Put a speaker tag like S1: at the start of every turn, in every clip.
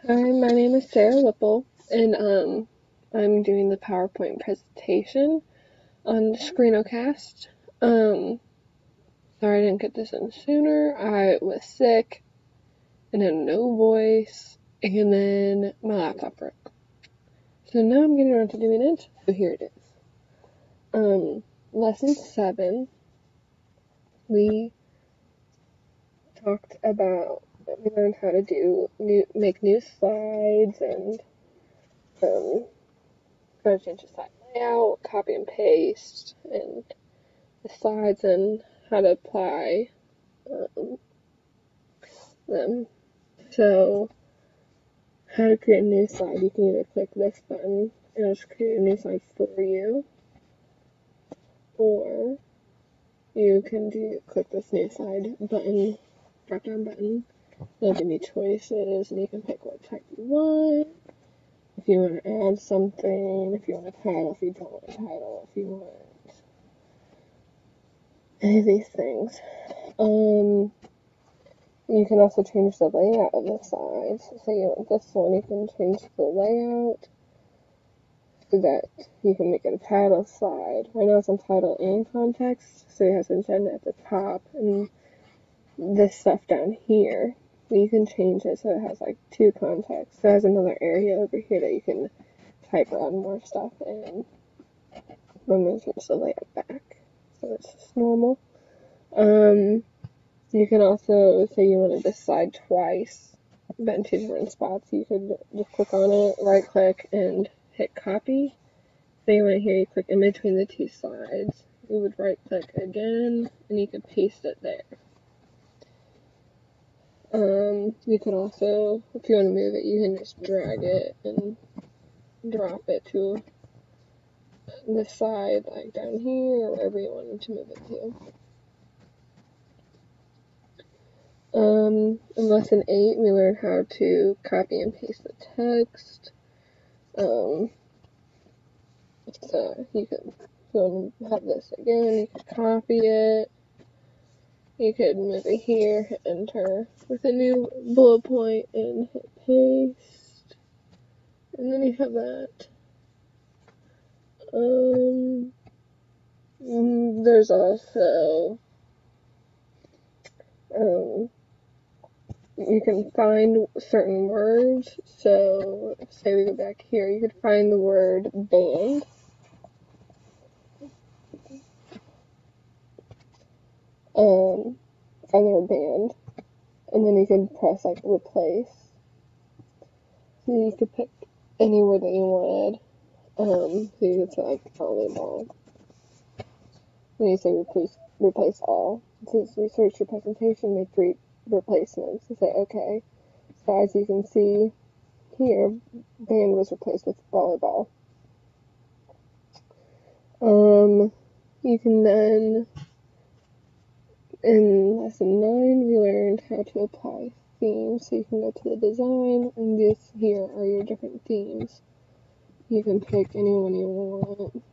S1: Hi, my name is Sarah Whipple, and I'm doing the PowerPoint presentation on Screenocast. Um, Sorry I didn't get this in sooner. I was sick and had no voice, and then my laptop broke. So now I'm getting around to doing it. So here it is. Lesson 7. We we learned how to make new slides and how to change the slide layout, copy and paste, and the slides and how to apply um, them. So, how to create a new slide, you can either click this button and it'll just create a new slide for you, or you can click this new slide button, drop down button. It'll give you choices and you can pick what type you want. If you want to add something, if you want a title, if you don't want a title, if you want any of these things. You can also change the layout of the slides. So you want this one, you can change the layout so that you can make it a title slide. Right now it's on title and context, so you have to send it at the top and this stuff down here. But you can change it so it has like two contexts. So it has another area over here that you can type around more stuff in. I'm going to change the layout back so it's just normal. You can also say you wanted this slide twice, but in two different spots. You could just click on it, right click, and hit copy. So you want to here, you click in between the two slides. You would right click again, and you could paste it there. You could also, if you want to move it, you can just drag it and drop it to the side, like down here, or wherever you wanted to move it to. In lesson 8, we learned how to copy and paste the text. So you could, if you want to have this again, you could copy it. You could move it here, hit enter with a new bullet point, and hit paste. And then you have that. There's also, you can find certain words. So, say we go back here, you could find the word band. Find the word band. And then you can press, like, replace. So you could pick any word that you wanted. So you could say, like, volleyball. Then you say replace all. Since we search your presentation, make 3 replacements. You say, okay. So as you can see here, band was replaced with volleyball. You can then, in lesson 9, we learned how to apply themes. So you can go to the design, and this here are your different themes. You can pick any one you want.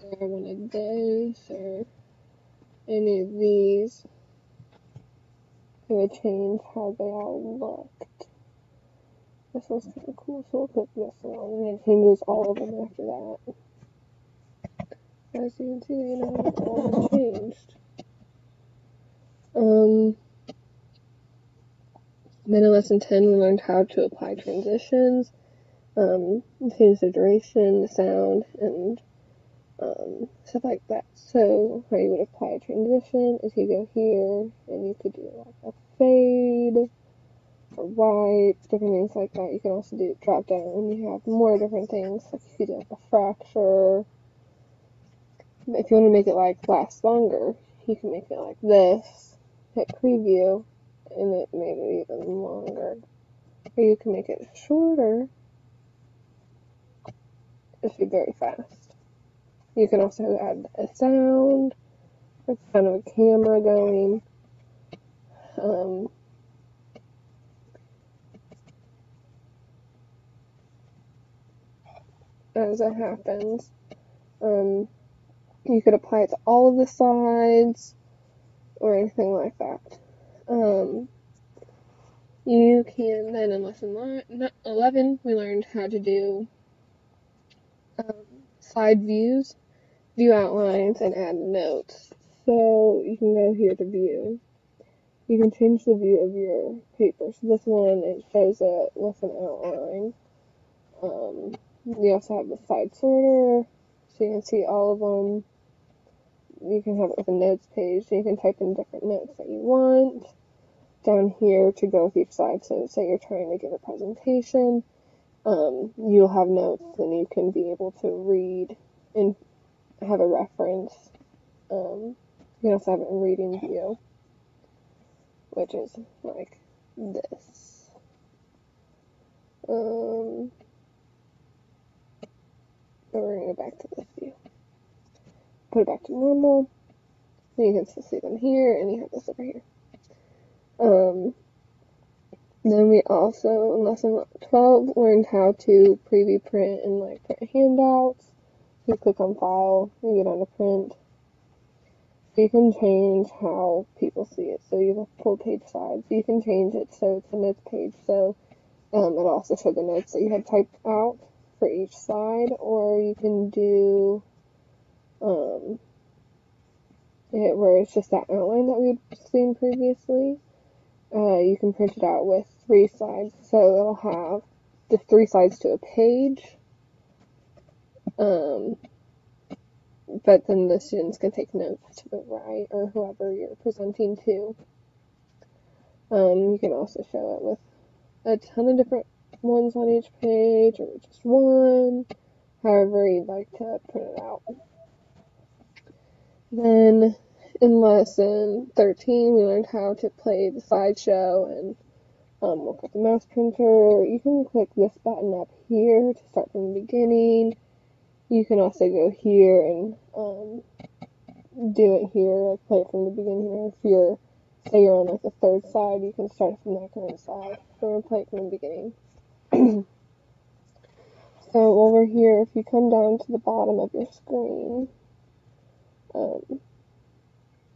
S1: So I wanted this, or any of these. It would change how they all looked. This one's kind of cool, so we'll click this one, and it changes all of them after that. As you can see, you know, all of them changed. Then in lesson 10, we learned how to apply transitions, change the duration, the sound, and stuff like that. So how you would apply a transition is you go here, and you could do like a fade, or wipe, different things like that. You can also do drop down, and you have more different things. Like you could do like a fracture. If you want to make it like last longer, you can make it like this, hit preview, and it made it even longer. Or you can make it shorter, it'll be very fast. You can also add a sound, like kind of a camera going. As it happens. You could apply it to all of the slides or anything like that. You can then, in lesson 11, we learned how to do slide views, view outlines, and add notes. So you can go here to view. You can change the view of your paper. So this one, it shows a lesson outline. You also have the side sorter, so you can see all of them. You can have it with a notes page, so you can type in different notes that you want. Down here to go with each slide, so say you're trying to give a presentation, you'll have notes and you can be able to read and have a reference. You can also have it in reading view, which is like this. We're going to go back to this view. Put it back to normal. And you can still see them here, and you have this over here. Then we also, in lesson 12, learned how to preview print and like print handouts. You click on file, you get on to print. You can change how people see it. So you have a full page slide. So you can change it so it's a notes page. So it'll also show the notes that you had typed out for each slide, or you can do it where it's just that outline that we'd seen previously. You can print it out with 3 sides, so it'll have the 3 sides to a page, but then the students can take notes to the right, or whoever you're presenting to. You can also show it with a ton of different ones on each page, or just one, however you'd like to print it out. Then in lesson 13, we learned how to play the slideshow and look at the mouse printer. You can click this button up here to start from the beginning. You can also go here and do it here, like play it from the beginning. Or if you're, say you're on like the 3rd side, you can start from that current side. So we're going to play it from the beginning. So over here, if you come down to the bottom of your screen,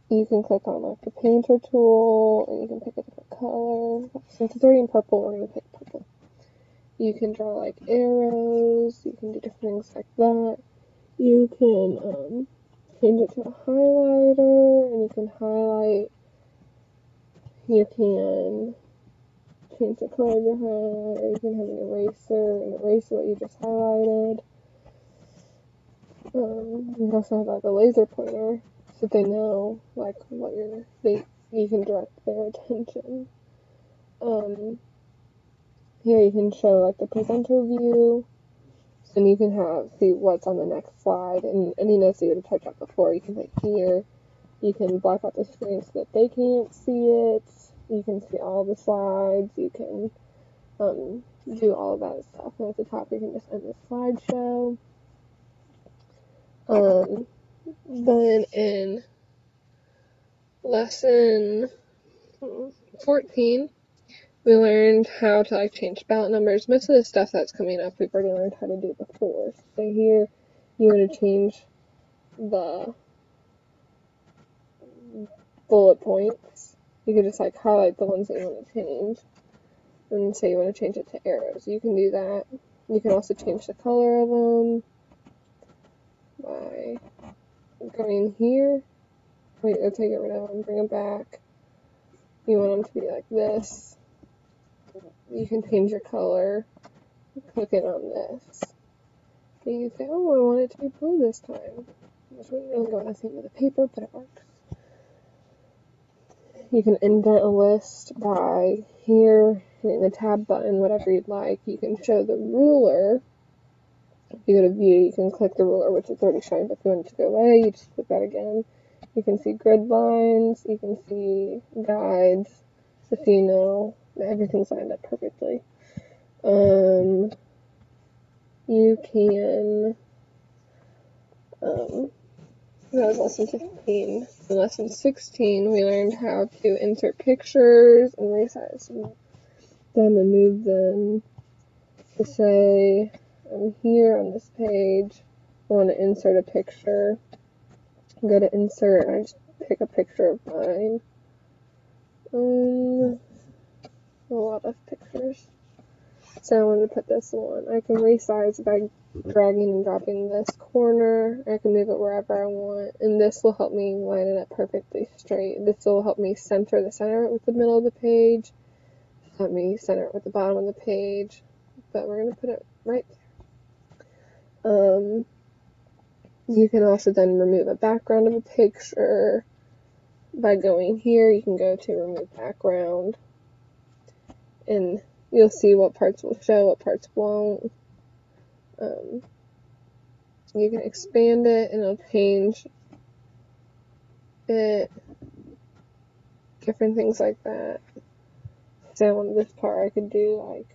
S1: you can click on like the painter tool, and you can pick a different color. Since it's already in purple, we're going to pick purple. You can draw like arrows, you can do different things like that. You can change it to a highlighter, and you can highlight. You can change the color of your highlighter. You can have an eraser and erase what you just highlighted. You can also have like a laser pointer, so they know like what you can direct their attention. Here you can show like the presenter view, so you can see what's on the next slide, and any notes that you would have typed out before you can put here. You can black out the screen so that they can't see it. You can see all the slides. You can do all of that stuff. And at the top you can just end the slideshow. Then in lesson 14, we learned how to like change ballot numbers. Most of the stuff that's coming up we've already learned how to do before. So here you want to change the bullet points. You can just like highlight the ones that you want to change, and say you want to change it to arrows. You can do that. You can also change the color of them by going here. Wait, let's take it right now and bring them back. You want them to be like this. You can change your color, clicking on this. And you say, oh, I want it to be blue this time. Which wouldn't really go on the theme of the paper, but it works. You can indent a list by here, hitting the tab button, whatever you'd like. You can show the ruler. If you go to view, you can click the ruler, which is already showing, but if you want it to go away, you just click that again. You can see grid lines, you can see guides, so you know that everything's lined up perfectly. You can, that was lesson 15. In lesson 16, we learned how to insert pictures and resize them and move them. To say, I'm here on this page, I want to insert a picture. Go to insert, and I just pick a picture of mine. a lot of pictures. So I wanted to put this one. I can resize by dragging and dropping this corner. I can move it wherever I want, and this will help me line it up perfectly straight. This will help me center the center with the middle of the page, help me center it with the bottom of the page, but we're going to put it right there. You can also then remove a background of a picture by going here. You can go to remove background, and you'll see what parts will show, what parts won't. You can expand it and it'll change it, different things like that. So on this part I could do like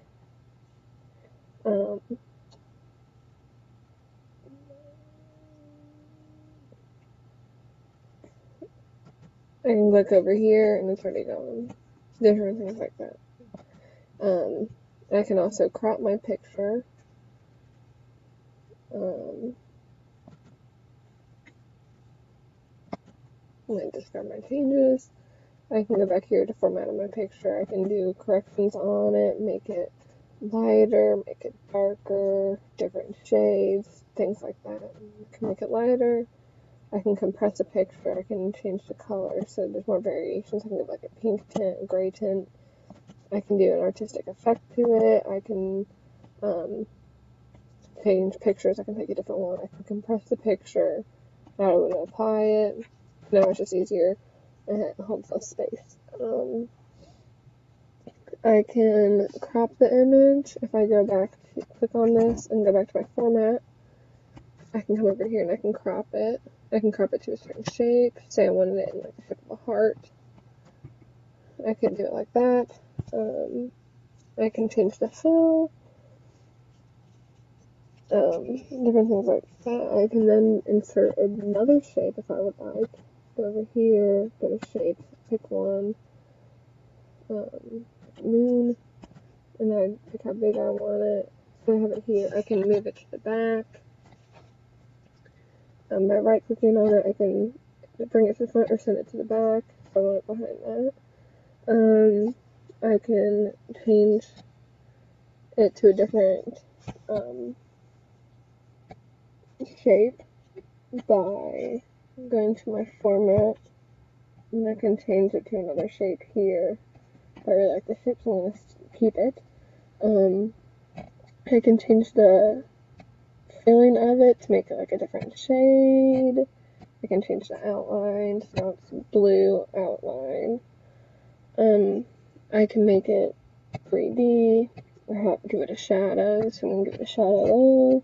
S1: I can look over here and it's already gone. Different things like that. I can also crop my picture. I'm going to discard my changes. I can go back here to format my picture. I can do corrections on it, make it lighter, make it darker, different shades, things like that. I can make it lighter. I can compress a picture. I can change the color so there's more variations. I can do like a pink tint, a gray tint. I can do an artistic effect to it. I can change pictures. I can take a different one. I can compress the picture. Now I would apply it. Now it's just easier and it holds less space. I can crop the image. If I go back to click on this and go back to my format, I can come over here and I can crop it. I can crop it to a certain shape. Say I wanted it in like the shape of a heart. I can do it like that. I can change the fill. Different things like that. I can then insert another shape if I would like. Go over here, go to shape, pick one. Moon, and then pick how big I want it. So I have it here. I can move it to the back. By right clicking on it, I can bring it to the front or send it to the back if I want it behind that. I can change it to a different shape by going to my format, and I can change it to another shape here. If I really like the shape, so I'm going to keep it. I can change the filling of it to make it like a different shade. I can change the outline, so it's blue outline. I can make it 3D, or give it a shadow, so I'm going to give it a shadow there.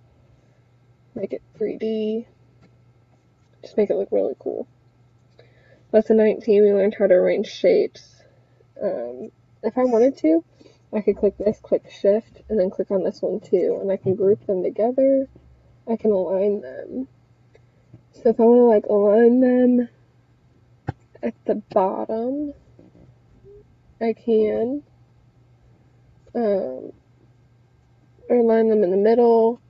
S1: Make it 3D. Just make it look really cool. Lesson 19, we learned how to arrange shapes. If I wanted to, I could click this, click shift, and then click on this one too, and I can group them together. I can align them. So if I want to like align them at the bottom, I can. Or align them in the middle.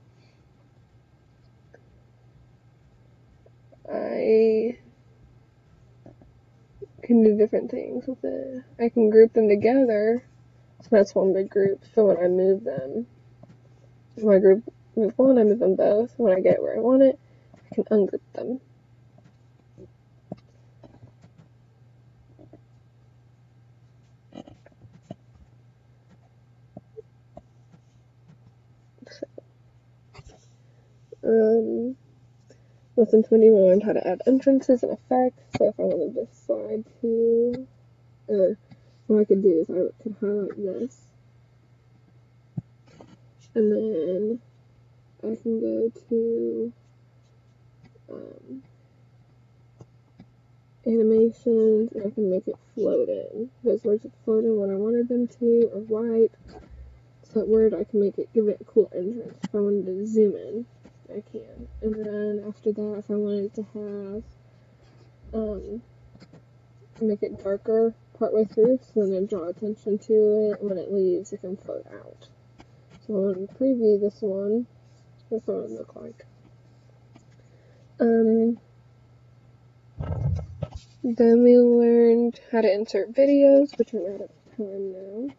S1: I can do different things with it. I can group them together. So that's one big group. So when I move them, when I move one, I move them both. When I get it where I want it, I can ungroup them. Lesson 20, we learned how to add entrances and effects. So if I wanted this slide to, what I could do is I could highlight this, and then I can go to animations, and I can make it float in. Those words would float in when I wanted them to, or wipe. So that word, I can give it a cool entrance. If I wanted to zoom in, I can. And then after that, if I wanted to have, make it darker partway through, so then I draw attention to it. When it leaves, it can float out. So I'm going to preview this one. This one would look like. Then we learned how to insert videos, which are out of time now.